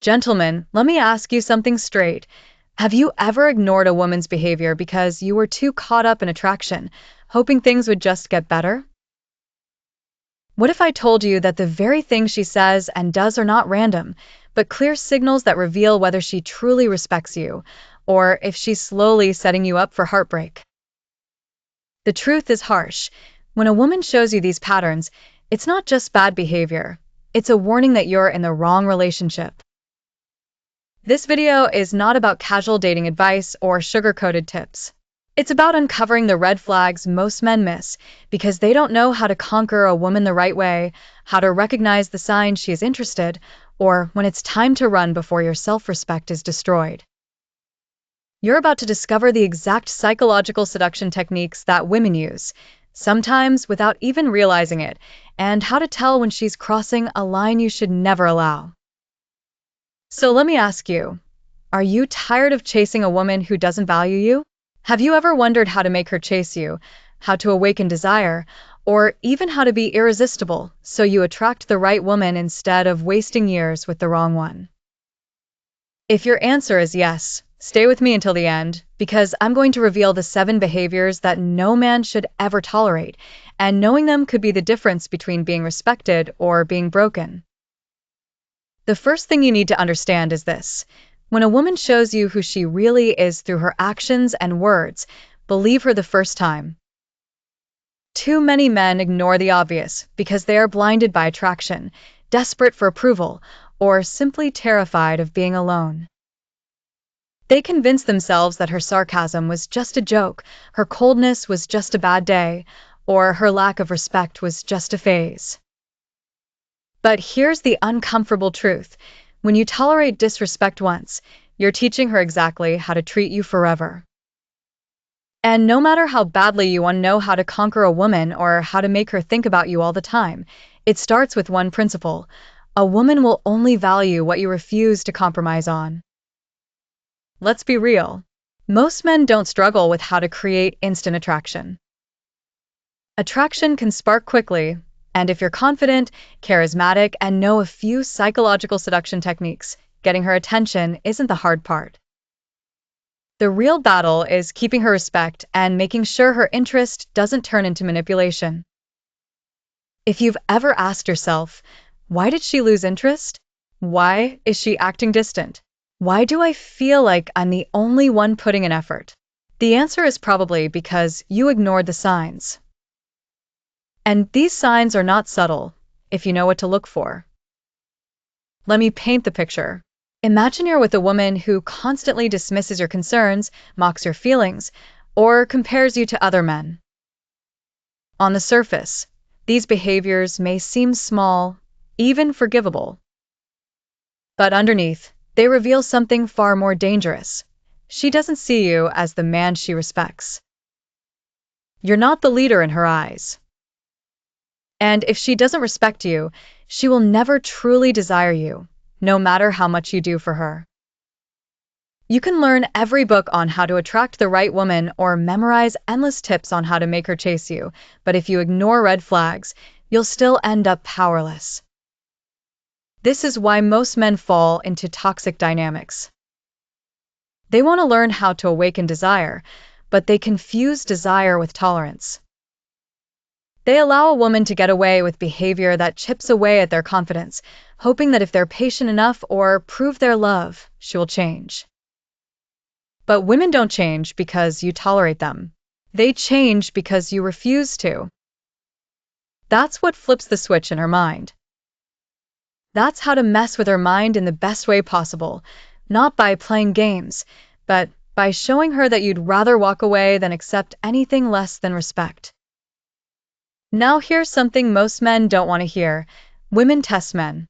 Gentlemen, let me ask you something straight. Have you ever ignored a woman's behavior because you were too caught up in attraction, hoping things would just get better? What if I told you that the very things she says and does are not random, but clear signals that reveal whether she truly respects you, or if she's slowly setting you up for heartbreak? The truth is harsh. When a woman shows you these patterns, it's not just bad behavior. It's a warning that you're in the wrong relationship. This video is not about casual dating advice or sugar-coated tips. It's about uncovering the red flags most men miss because they don't know how to conquer a woman the right way, how to recognize the signs she is interested, or when it's time to run before your self-respect is destroyed. You're about to discover the exact psychological seduction techniques that women use, sometimes without even realizing it, and how to tell when she's crossing a line you should never allow. So let me ask you, are you tired of chasing a woman who doesn't value you? Have you ever wondered how to make her chase you, how to awaken desire, or even how to be irresistible so you attract the right woman instead of wasting years with the wrong one? If your answer is yes, stay with me until the end, because I'm going to reveal the 7 behaviors that no man should ever tolerate, and knowing them could be the difference between being respected or being broken. The first thing you need to understand is this. When a woman shows you who she really is through her actions and words, believe her the first time. Too many men ignore the obvious because they are blinded by attraction, desperate for approval, or simply terrified of being alone. They convince themselves that her sarcasm was just a joke, her coldness was just a bad day, or her lack of respect was just a phase. But here's the uncomfortable truth. When you tolerate disrespect once, you're teaching her exactly how to treat you forever. And no matter how badly you want to know how to conquer a woman or how to make her think about you all the time, it starts with one principle. A woman will only value what you refuse to compromise on. Let's be real. Most men don't struggle with how to create instant attraction. Attraction can spark quickly, and if you're confident, charismatic, and know a few psychological seduction techniques, getting her attention isn't the hard part. The real battle is keeping her respect and making sure her interest doesn't turn into manipulation. If you've ever asked yourself, why did she lose interest? Why is she acting distant? Why do I feel like I'm the only one putting in effort? The answer is probably because you ignored the signs. And these signs are not subtle, if you know what to look for. Let me paint the picture. Imagine you're with a woman who constantly dismisses your concerns, mocks your feelings, or compares you to other men. On the surface, these behaviors may seem small, even forgivable. But underneath, they reveal something far more dangerous. She doesn't see you as the man she respects. You're not the leader in her eyes. And if she doesn't respect you, she will never truly desire you, no matter how much you do for her. You can learn every book on how to attract the right woman or memorize endless tips on how to make her chase you, but if you ignore red flags, you'll still end up powerless. This is why most men fall into toxic dynamics. They want to learn how to awaken desire, but they confuse desire with tolerance. They allow a woman to get away with behavior that chips away at their confidence, hoping that if they're patient enough or prove their love, she will change. But women don't change because you tolerate them. They change because you refuse to. That's what flips the switch in her mind. That's how to mess with her mind in the best way possible, not by playing games, but by showing her that you'd rather walk away than accept anything less than respect. Now here's something most men don't want to hear. Women test men.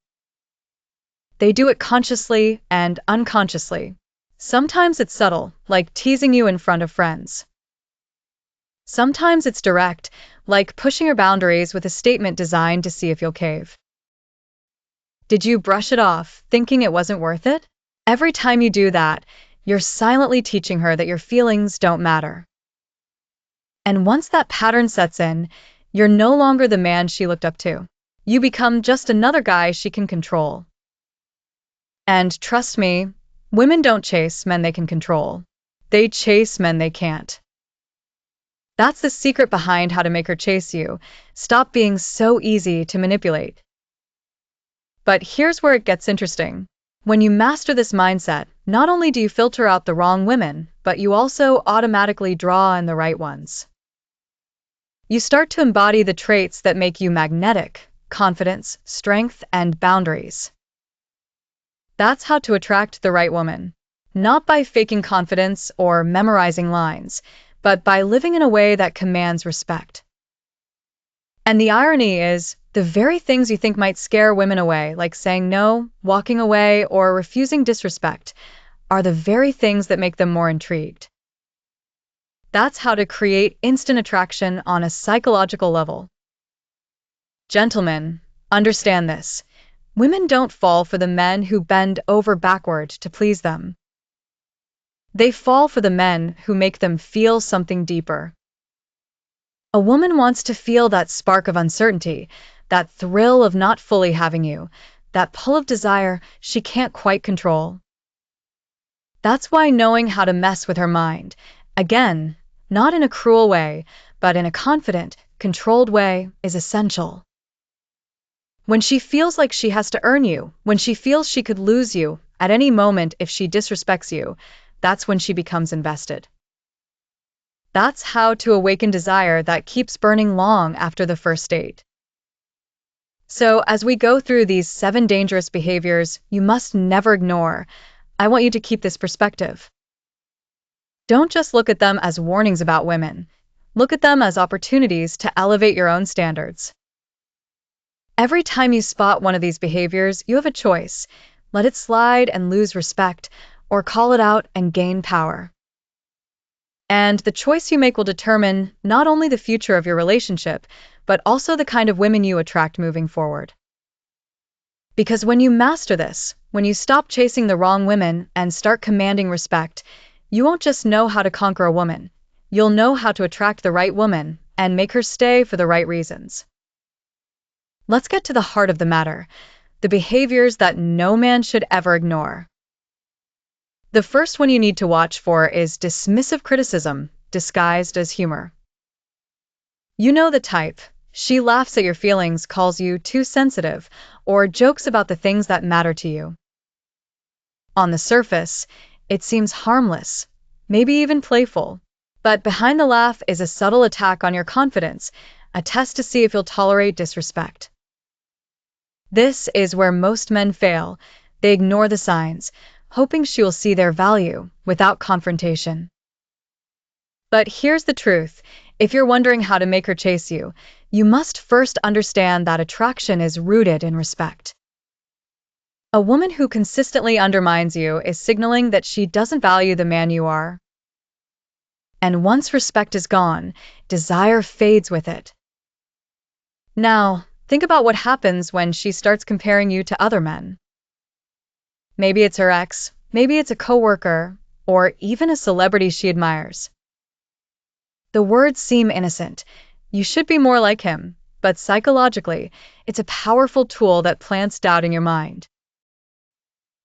They do it consciously and unconsciously. Sometimes it's subtle, like teasing you in front of friends. Sometimes it's direct, like pushing your boundaries with a statement designed to see if you'll cave. Did you brush it off, thinking it wasn't worth it? Every time you do that, you're silently teaching her that your feelings don't matter. And once that pattern sets in, you're no longer the man she looked up to. You become just another guy she can control. And trust me, women don't chase men they can control. They chase men they can't. That's the secret behind how to make her chase you. Stop being so easy to manipulate. But here's where it gets interesting. When you master this mindset, not only do you filter out the wrong women, but you also automatically draw in the right ones. You start to embody the traits that make you magnetic: confidence, strength, and boundaries. That's how to attract the right woman. Not by faking confidence or memorizing lines, but by living in a way that commands respect. And the irony is, the very things you think might scare women away, like saying no, walking away, or refusing disrespect, are the very things that make them more intrigued. That's how to create instant attraction on a psychological level. Gentlemen, understand this. Women don't fall for the men who bend over backward to please them. They fall for the men who make them feel something deeper. A woman wants to feel that spark of uncertainty, that thrill of not fully having you, that pull of desire she can't quite control. That's why knowing how to mess with her mind, again, not in a cruel way, but in a confident, controlled way, is essential. When she feels like she has to earn you, when she feels she could lose you at any moment if she disrespects you, that's when she becomes invested. That's how to awaken desire that keeps burning long after the first date. So, as we go through these 7 dangerous behaviors you must never ignore, I want you to keep this perspective. Don't just look at them as warnings about women. Look at them as opportunities to elevate your own standards. Every time you spot one of these behaviors, you have a choice: let it slide and lose respect, or call it out and gain power. And the choice you make will determine not only the future of your relationship, but also the kind of women you attract moving forward. Because when you master this, when you stop chasing the wrong women and start commanding respect, you won't just know how to conquer a woman, you'll know how to attract the right woman and make her stay for the right reasons. Let's get to the heart of the matter, the behaviors that no man should ever ignore. The first one you need to watch for is dismissive criticism, disguised as humor. You know the type. She laughs at your feelings, calls you too sensitive, or jokes about the things that matter to you. On the surface, it seems harmless, maybe even playful, but behind the laugh is a subtle attack on your confidence, a test to see if you'll tolerate disrespect. This is where most men fail. They ignore the signs, hoping she will see their value without confrontation. But here's the truth. If you're wondering how to make her chase you, you must first understand that attraction is rooted in respect. A woman who consistently undermines you is signaling that she doesn't value the man you are. And once respect is gone, desire fades with it. Now, think about what happens when she starts comparing you to other men. Maybe it's her ex, maybe it's a coworker, or even a celebrity she admires. The words seem innocent. You should be more like him, but psychologically, it's a powerful tool that plants doubt in your mind.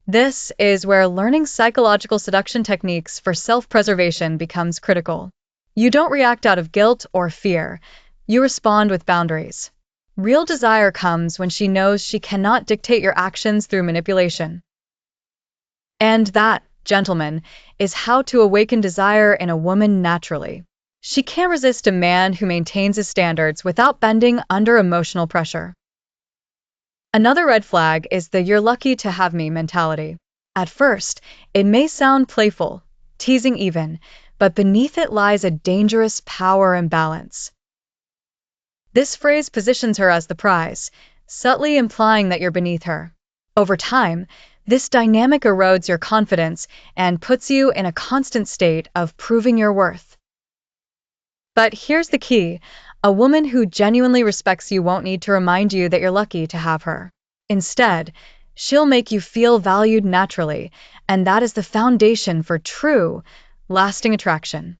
This is where learning psychological seduction techniques for self-preservation becomes critical. You don't react out of guilt or fear. You respond with boundaries. Real desire comes when she knows she cannot dictate your actions through manipulation. And that, gentlemen, is how to awaken desire in a woman naturally. She can't resist a man who maintains his standards without bending under emotional pressure. Another red flag is the "you're lucky to have me" mentality. At first, it may sound playful, teasing even, but beneath it lies a dangerous power imbalance. This phrase positions her as the prize, subtly implying that you're beneath her. Over time, this dynamic erodes your confidence and puts you in a constant state of proving your worth. But here's the key. A woman who genuinely respects you won't need to remind you that you're lucky to have her. Instead, she'll make you feel valued naturally, and that is the foundation for true, lasting attraction.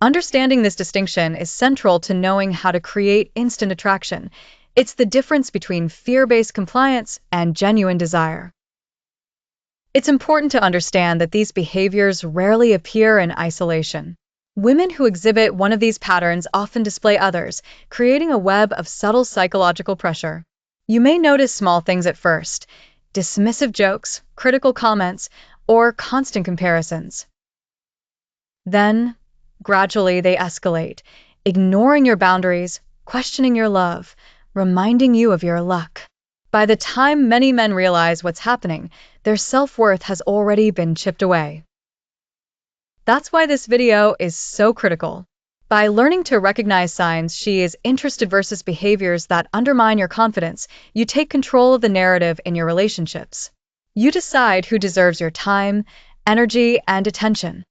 Understanding this distinction is central to knowing how to create instant attraction. It's the difference between fear-based compliance and genuine desire. It's important to understand that these behaviors rarely appear in isolation. Women who exhibit one of these patterns often display others, creating a web of subtle psychological pressure. You may notice small things at first: dismissive jokes, critical comments, or constant comparisons. Then, gradually, they escalate, ignoring your boundaries, questioning your love, reminding you of your luck. By the time many men realize what's happening, their self-worth has already been chipped away. That's why this video is so critical. By learning to recognize signs she is interested versus behaviors that undermine your confidence, you take control of the narrative in your relationships. You decide who deserves your time, energy, and attention.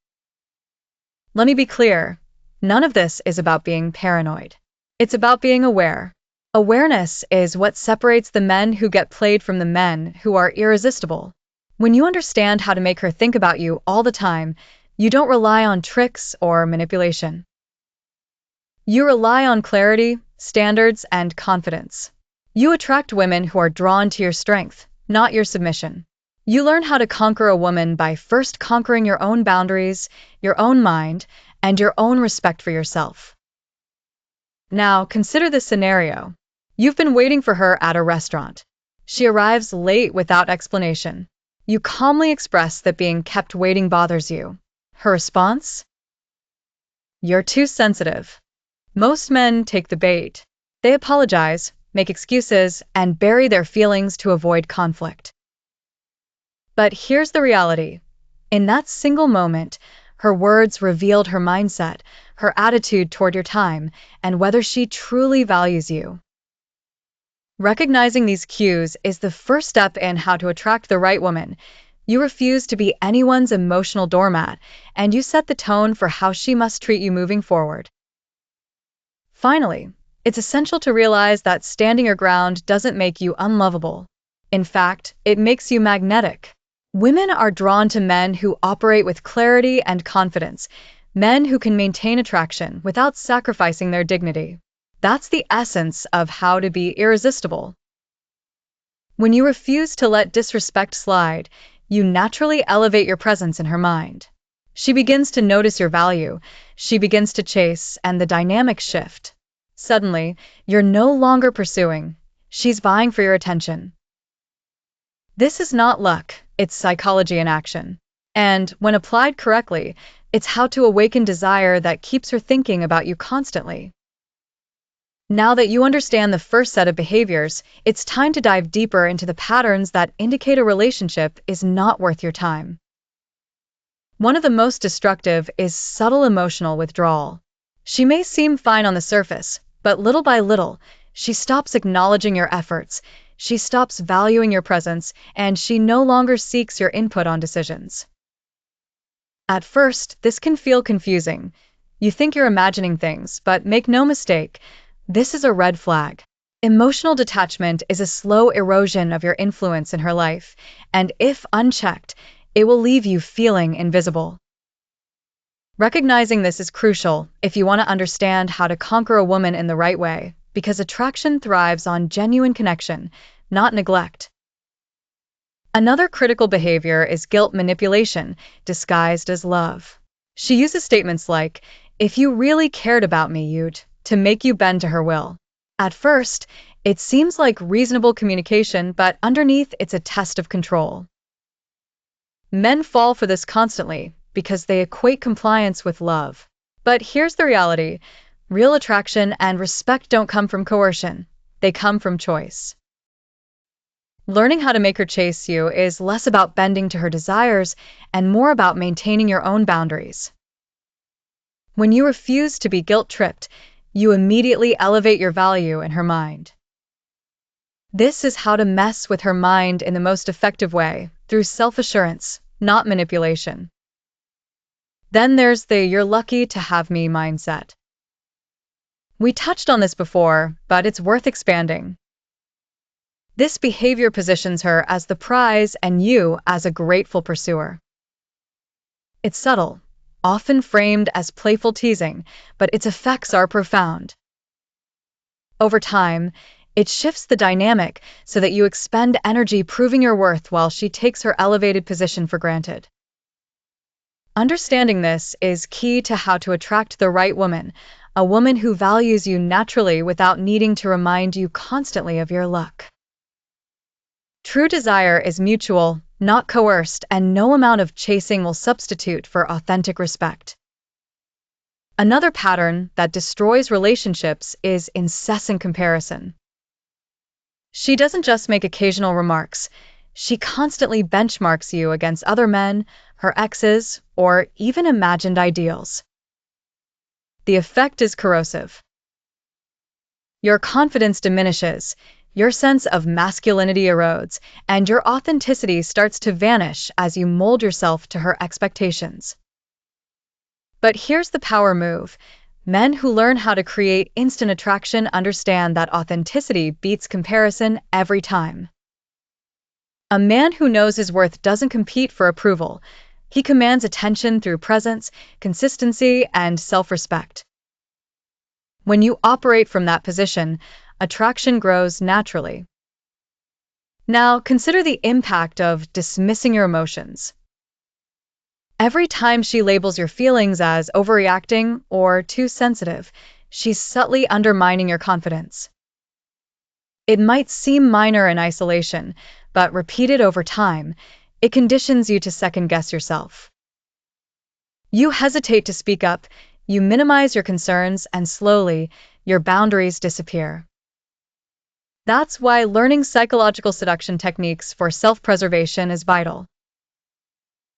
Let me be clear, none of this is about being paranoid. It's about being aware. Awareness is what separates the men who get played from the men who are irresistible. When you understand how to make her think about you all the time, you don't rely on tricks or manipulation. You rely on clarity, standards, and confidence. You attract women who are drawn to your strength, not your submission. You learn how to conquer a woman by first conquering your own boundaries, your own mind, and your own respect for yourself. Now, consider this scenario. You've been waiting for her at a restaurant. She arrives late without explanation. You calmly express that being kept waiting bothers you. Her response? You're too sensitive. Most men take the bait. They apologize, make excuses, and bury their feelings to avoid conflict. But here's the reality. In that single moment, her words revealed her mindset, her attitude toward your time, and whether she truly values you. Recognizing these cues is the first step in how to attract the right woman. You refuse to be anyone's emotional doormat, and you set the tone for how she must treat you moving forward. Finally, it's essential to realize that standing your ground doesn't make you unlovable. In fact, it makes you magnetic. Women are drawn to men who operate with clarity and confidence, men who can maintain attraction without sacrificing their dignity. That's the essence of how to be irresistible. When you refuse to let disrespect slide, you naturally elevate your presence in her mind. She begins to notice your value, she begins to chase, and the dynamics shift. Suddenly, you're no longer pursuing, she's vying for your attention. This is not luck, it's psychology in action. And, when applied correctly, it's how to awaken desire that keeps her thinking about you constantly. Now that you understand the first set of behaviors, it's time to dive deeper into the patterns that indicate a relationship is not worth your time. One of the most destructive is subtle emotional withdrawal. She may seem fine on the surface, but little by little, she stops acknowledging your efforts, she stops valuing your presence, and she no longer seeks your input on decisions. At first, this can feel confusing. You think you're imagining things, but make no mistake, this is a red flag. Emotional detachment is a slow erosion of your influence in her life, and if unchecked, it will leave you feeling invisible. Recognizing this is crucial if you want to understand how to conquer a woman in the right way, because attraction thrives on genuine connection, not neglect. Another critical behavior is guilt manipulation, disguised as love. She uses statements like, "If you really cared about me, you'd," to make you bend to her will. At first, it seems like reasonable communication, but underneath it's a test of control. Men fall for this constantly because they equate compliance with love. But here's the reality. Real attraction and respect don't come from coercion. They come from choice. Learning how to make her chase you is less about bending to her desires and more about maintaining your own boundaries. When you refuse to be guilt-tripped, you immediately elevate your value in her mind. This is how to mess with her mind in the most effective way, through self-assurance, not manipulation. Then there's the "you're lucky to have me" mindset. We touched on this before, but it's worth expanding. This behavior positions her as the prize and you as a grateful pursuer. It's subtle, often framed as playful teasing, but its effects are profound. Over time, It shifts the dynamic so that you expend energy proving your worth while she takes her elevated position for granted. Understanding this is key to how to attract the right woman, a woman who values you naturally without needing to remind you constantly of your luck. True desire is mutual, not coerced, and no amount of chasing will substitute for authentic respect. Another pattern that destroys relationships is incessant comparison. She doesn't just make occasional remarks, she constantly benchmarks you against other men, her exes, or even imagined ideals. The effect is corrosive. Your confidence diminishes, your sense of masculinity erodes, and your authenticity starts to vanish as you mold yourself to her expectations. But here's the power move. Men who learn how to create instant attraction understand that authenticity beats comparison every time. A man who knows his worth doesn't compete for approval. He commands attention through presence, consistency, and self-respect. When you operate from that position, attraction grows naturally. Now, consider the impact of dismissing your emotions. Every time she labels your feelings as overreacting or too sensitive, she's subtly undermining your confidence. It might seem minor in isolation, but repeated over time, it conditions you to second-guess yourself. You hesitate to speak up, you minimize your concerns, and slowly, your boundaries disappear. That's why learning psychological seduction techniques for self-preservation is vital.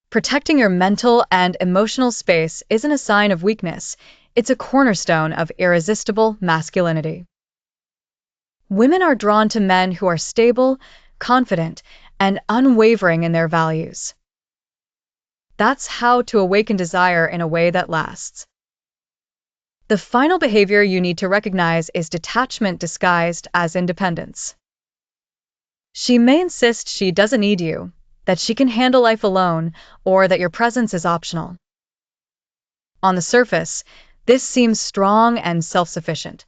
Protecting your mental and emotional space isn't a sign of weakness, it's a cornerstone of irresistible masculinity. Women are drawn to men who are stable, confident, and unwavering in their values. That's how to awaken desire in a way that lasts. The final behavior you need to recognize is detachment disguised as independence. She may insist she doesn't need you, that she can handle life alone, or that your presence is optional. On the surface, this seems strong and self-sufficient.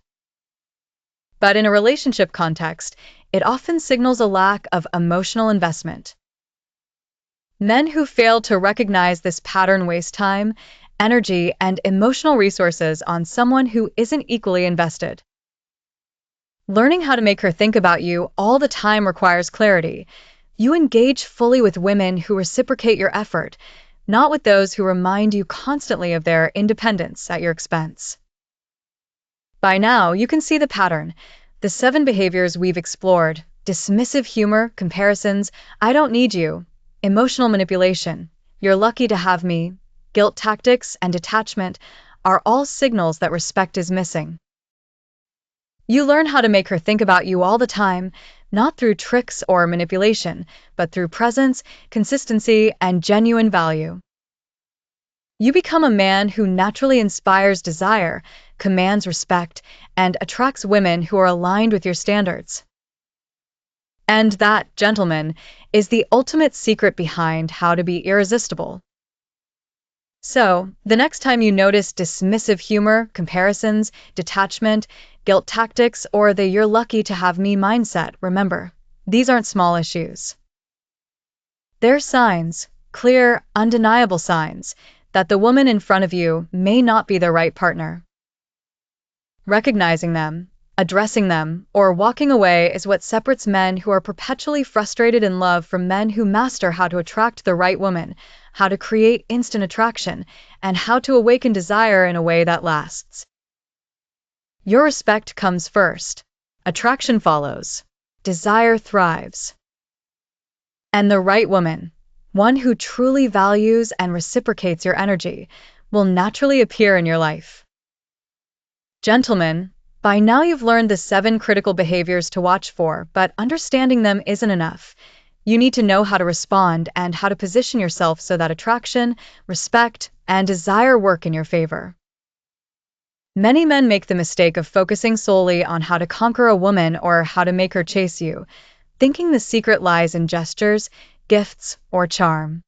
But in a relationship context, it often signals a lack of emotional investment. Men who fail to recognize this pattern waste time, energy, and emotional resources on someone who isn't equally invested. Learning how to make her think about you all the time requires clarity. You engage fully with women who reciprocate your effort, not with those who remind you constantly of their independence at your expense. By now, you can see the pattern. The 7 behaviors we've explored: dismissive humor, comparisons, I don't need you, emotional manipulation, you're lucky to have me, guilt tactics, and detachment are all signals that respect is missing. You learn how to make her think about you all the time, not through tricks or manipulation, but through presence, consistency, and genuine value. You become a man who naturally inspires desire, commands respect, and attracts women who are aligned with your standards. And that, gentlemen, is the ultimate secret behind how to be irresistible. So, the next time you notice dismissive humor, comparisons, detachment, guilt tactics, or the you're lucky to have me mindset, remember, these aren't small issues. They're signs, clear, undeniable signs, that the woman in front of you may not be the right partner. Recognizing them, addressing them, or walking away is what separates men who are perpetually frustrated in love from men who master how to attract the right woman, how to create instant attraction, and how to awaken desire in a way that lasts. Your respect comes first. Attraction follows. Desire thrives. And the right woman, one who truly values and reciprocates your energy, will naturally appear in your life. Gentlemen, by now you've learned the 7 critical behaviors to watch for, but understanding them isn't enough. You need to know how to respond and how to position yourself so that attraction, respect, and desire work in your favor. Many men make the mistake of focusing solely on how to conquer a woman or how to make her chase you, thinking the secret lies in gestures, gifts, or charm.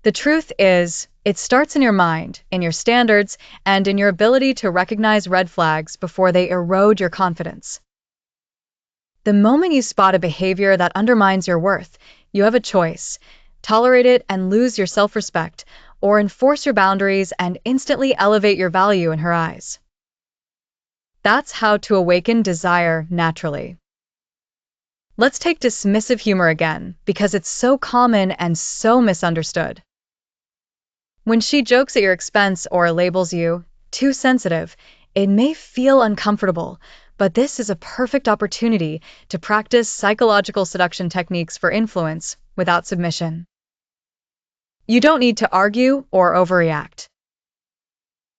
The truth is, it starts in your mind, in your standards, and in your ability to recognize red flags before they erode your confidence. The moment you spot a behavior that undermines your worth, you have a choice: tolerate it and lose your self-respect, or enforce your boundaries and instantly elevate your value in her eyes. That's how to awaken desire naturally. Let's take dismissive humor again, because it's so common and so misunderstood. When she jokes at your expense or labels you too sensitive, it may feel uncomfortable, but this is a perfect opportunity to practice psychological seduction techniques for influence without submission. You don't need to argue or overreact.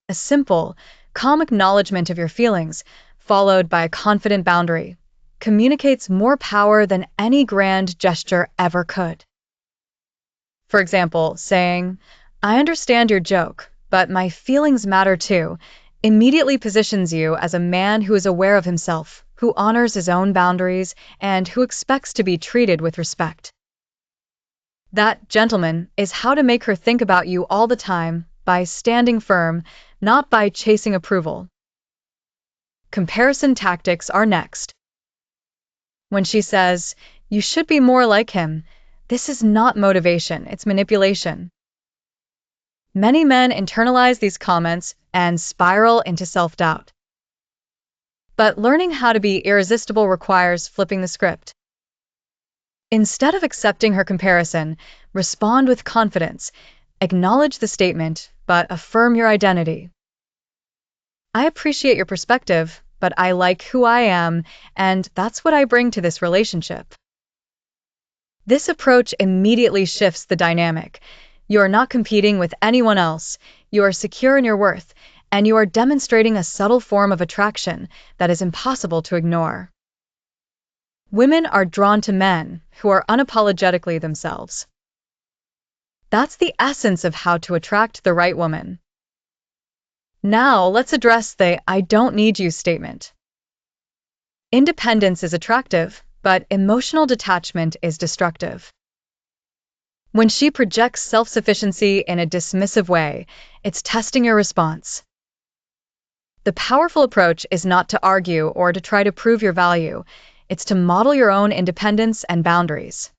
A simple, calm acknowledgement of your feelings, followed by a confident boundary, communicates more power than any grand gesture ever could. For example, saying, "I understand your joke, but my feelings matter too," immediately positions you as a man who is aware of himself, who honors his own boundaries, and who expects to be treated with respect. That, gentlemen, is how to make her think about you all the time, by standing firm, not by chasing approval. Comparison tactics are next. When she says, "You should be more like him," this is not motivation, it's manipulation. Many men internalize these comments and spiral into self-doubt. But learning how to be irresistible requires flipping the script. Instead of accepting her comparison, respond with confidence. Acknowledge the statement, but affirm your identity. "I appreciate your perspective, but I like who I am, and that's what I bring to this relationship." This approach immediately shifts the dynamic. You are not competing with anyone else, you are secure in your worth, and you are demonstrating a subtle form of attraction that is impossible to ignore. Women are drawn to men who are unapologetically themselves. That's the essence of how to attract the right woman. Now, let's address the "I don't need you" statement. Independence is attractive, but emotional detachment is destructive. When she projects self-sufficiency in a dismissive way, it's testing your response. The powerful approach is not to argue or to try to prove your value, it's to model your own independence and boundaries.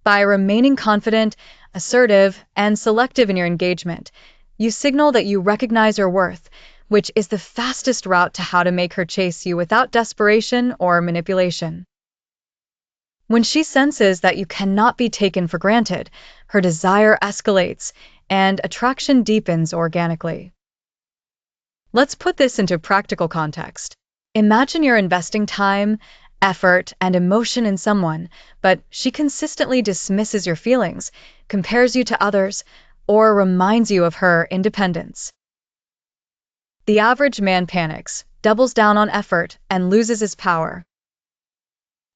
By remaining confident, assertive, and selective in your engagement, you signal that you recognize your worth, which is the fastest route to how to make her chase you without desperation or manipulation. When she senses that you cannot be taken for granted, her desire escalates, and attraction deepens organically. Let's put this into practical context. Imagine you're investing time, effort, and emotion in someone, but she consistently dismisses your feelings, compares you to others, or reminds you of her independence. The average man panics, doubles down on effort, and loses his power.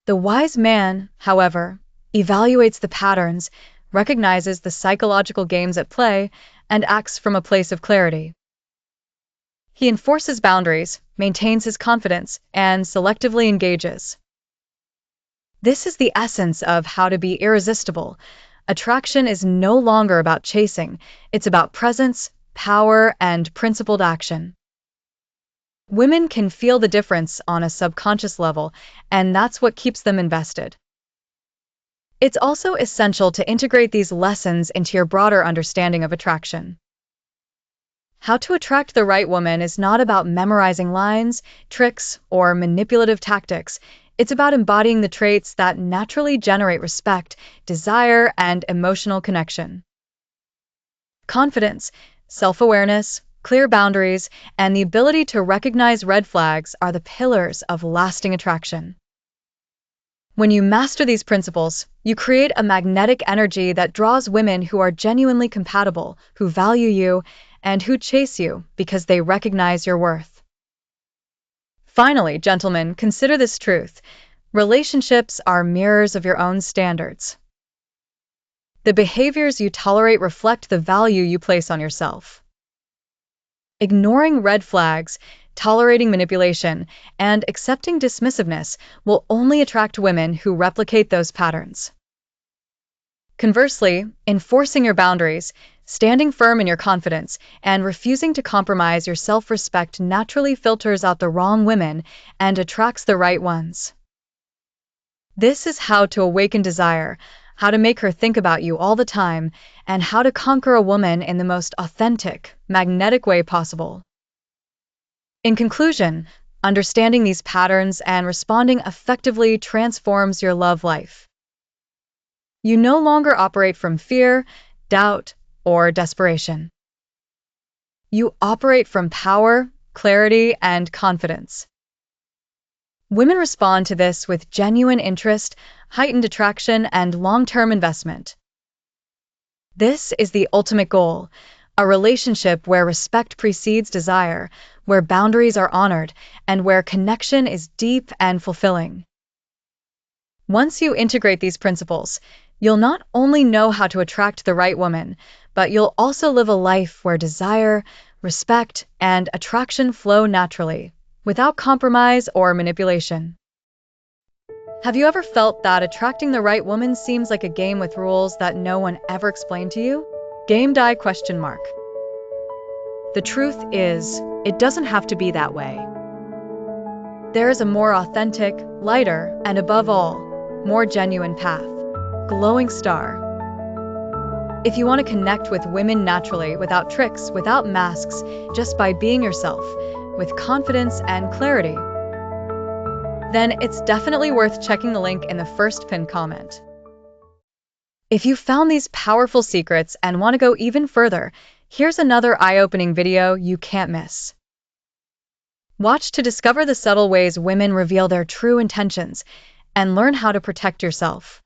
The wise man, however, evaluates the patterns, recognizes the psychological games at play, and acts from a place of clarity. He enforces boundaries, maintains his confidence, and selectively engages. This is the essence of how to be irresistible. Attraction is no longer about chasing, it's about presence, power, and principled action. Women can feel the difference on a subconscious level, and that's what keeps them invested. It's also essential to integrate these lessons into your broader understanding of attraction. How to attract the right woman is not about memorizing lines, tricks, or manipulative tactics. It's about embodying the traits that naturally generate respect, desire, and emotional connection. Confidence, self-awareness, clear boundaries, and the ability to recognize red flags are the pillars of lasting attraction. When you master these principles, you create a magnetic energy that draws women who are genuinely compatible, who value you, and who chase you because they recognize your worth. Finally, gentlemen, consider this truth: relationships are mirrors of your own standards. The behaviors you tolerate reflect the value you place on yourself. Ignoring red flags, tolerating manipulation, and accepting dismissiveness will only attract women who replicate those patterns. Conversely, enforcing your boundaries, standing firm in your confidence, and refusing to compromise your self-respect naturally filters out the wrong women and attracts the right ones. This is how to awaken desire, how to make her think about you all the time, and how to conquer a woman in the most authentic, magnetic way possible. In conclusion, understanding these patterns and responding effectively transforms your love life. You no longer operate from fear, doubt, or desperation. You operate from power, clarity, and confidence. Women respond to this with genuine interest, heightened attraction, and long-term investment. This is the ultimate goal, a relationship where respect precedes desire, where boundaries are honored, and where connection is deep and fulfilling. Once you integrate these principles, you'll not only know how to attract the right woman, but you'll also live a life where desire, respect, and attraction flow naturally, without compromise or manipulation. Have you ever felt that attracting the right woman seems like a game with rules that no one ever explained to you? Game die question mark. The truth is, it doesn't have to be that way. There is a more authentic, lighter, and above all, more genuine path. Glowing star. If you want to connect with women naturally, without tricks, without masks, just by being yourself, with confidence and clarity, then it's definitely worth checking the link in the first pinned comment. If you found these powerful secrets and want to go even further, here's another eye-opening video you can't miss. Watch to discover the subtle ways women reveal their true intentions and learn how to protect yourself.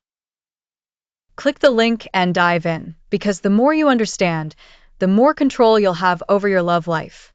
Click the link and dive in, because the more you understand, the more control you'll have over your love life.